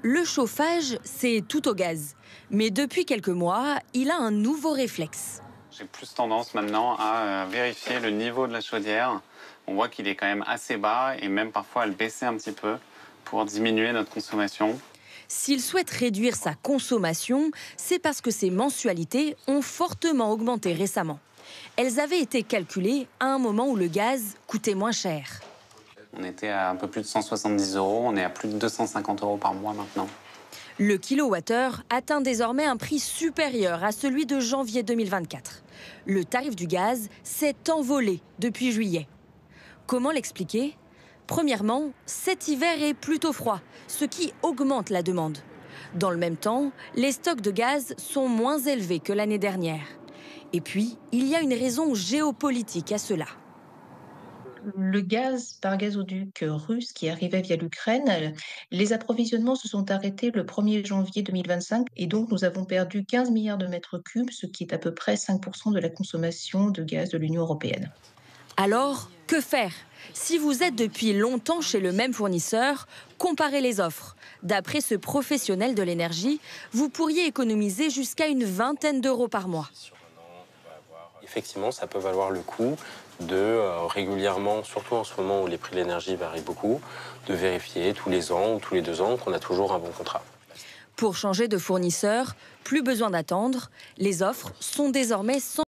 Le chauffage, c'est tout au gaz. Mais depuis quelques mois, il a un nouveau réflexe. J'ai plus tendance maintenant à vérifier le niveau de la chaudière. On voit qu'il est quand même assez bas et même parfois à le baisser un petit peu pour diminuer notre consommation. S'il souhaite réduire sa consommation, c'est parce que ses mensualités ont fortement augmenté récemment. Elles avaient été calculées à un moment où le gaz coûtait moins cher. On était à un peu plus de 170 €, on est à plus de 250 € par mois maintenant. Le kilowattheure atteint désormais un prix supérieur à celui de janvier 2024. Le tarif du gaz s'est envolé depuis juillet. Comment l'expliquer ? Premièrement, cet hiver est plutôt froid, ce qui augmente la demande. Dans le même temps, les stocks de gaz sont moins élevés que l'année dernière. Et puis, il y a une raison géopolitique à cela. Le gaz par gazoduc russe qui arrivait via l'Ukraine, les approvisionnements se sont arrêtés le 1er janvier 2025 et donc nous avons perdu 15 milliards de mètres cubes, ce qui est à peu près 5% de la consommation de gaz de l'Union européenne. Alors, que faire ? Si vous êtes depuis longtemps chez le même fournisseur, comparez les offres. D'après ce professionnel de l'énergie, vous pourriez économiser jusqu'à une vingtaine d'euros par mois. Effectivement, ça peut valoir le coup de régulièrement, surtout en ce moment où les prix de l'énergie varient beaucoup, de vérifier tous les ans ou tous les 2 ans qu'on a toujours un bon contrat. Pour changer de fournisseur, plus besoin d'attendre. Les offres sont désormais sans